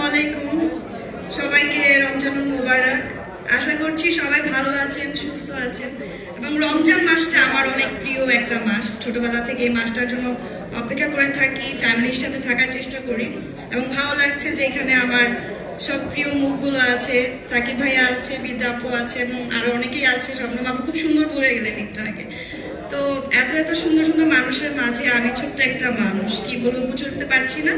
আলাইকুম, সবাইকে রমজান মোবারক। আশা করছি সবাই ভালো আছেন, সুস্থ আছেন। এবং রমজান মাসটা আমার অনেক প্রিয় একটা মাস। ছোটবেলা থেকে এই মাসটার জন্য অপেক্ষা করে থাকি, ফ্যামিলির সাথে থাকার চেষ্টা করি। এবং ভালো লাগছে যে এখানে আমার সব প্রিয় মুখগুলো আছে, সাকিব ভাইয়া আছে, বিদ্যা আপু আছে এবং আরো অনেকেই আছে। শবনম আপু খুব সুন্দর বলে গেলেন একটু আগে। তো এত এত সুন্দর সুন্দর মানুষের মাঝে আমি ছোট্ট একটা মানুষ, কি বলবো বুঝে উঠতে পারছি না,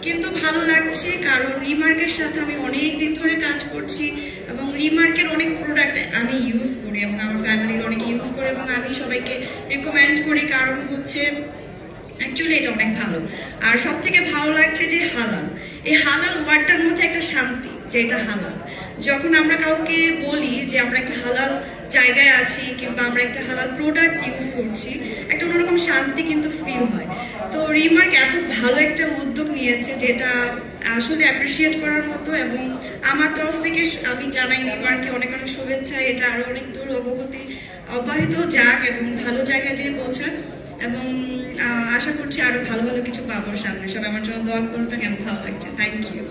কিন্তু ভালো লাগছে। কারণ রিমার্কের সাথে আমি অনেক দিন ধরে কাজ করছি এবং রিমার্কের অনেক প্রোডাক্ট আমি ইউজ করি এবং আমার ফ্যামিলির অনেকে ইউজ করে এবং আমি সবাইকে রিকমেন্ড করি। কারণ হচ্ছে অ্যাকচুয়ালি এটা অনেক ভালো। আর সব থেকে ভালো লাগছে যে হালাল, এই হালাল ওয়ার্ডটার মধ্যে একটা শান্তি, যে এটা হালাল। যখন আমরা কাউকে বলি যে আমরা একটা হালাল জায়গায় আছি কিংবা আমরা একটা হালাল প্রোডাক্ট ইউজ করছি, একটা অন্যরকম শান্তি কিন্তু ফিল হয়। তো রিমার্ক এত ভালো একটা উদ্যোগ নিয়েছে যেটা আসলে অ্যাপ্রিসিয়েট করার মতো। এবং আমার তরফ থেকে আমি জানাই রিমার্ককে অনেক অনেক শুভেচ্ছা। এটা আরো অনেক দূর অবগতি অব্যাহত যাক এবং ভালো জায়গায় যেয়ে পৌঁছাক। এবং আশা করছি আরো ভালো ভালো কিছু পাবো সামনে। সবাই আমার জন্য দোয়া করবেন। কেন ভালো লাগছে, থ্যাংক ইউ।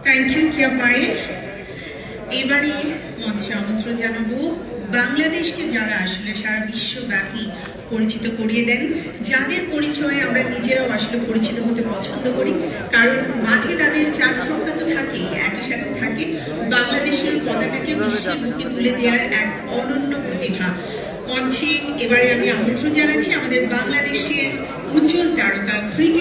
থ্যাংক ইউ কিয়া পায়েল। এবারে মঞ্চে আমন্ত্রণ জানাবো বাংলাদেশকে, যারা আসলে সারা বিশ্বব্যাপী পরিচিত করিয়ে দেন, যাদের পরিচয়ে আমরা নিজেরাও আসলে পরিচিত হতে পছন্দ করি। কারণ মাঠে তাদের চার ছক্কা তো থাকেই, একই সাথে থাকে বাংলাদেশের পতাকাকে বিশ্বের বুকে তুলে দেওয়ার এক অনন্য প্রতিভা। মঞ্চে এবারে আমি আমন্ত্রণ জানাচ্ছি আমাদের বাংলাদেশের উজ্জ্বল তারকা ক্রিকেট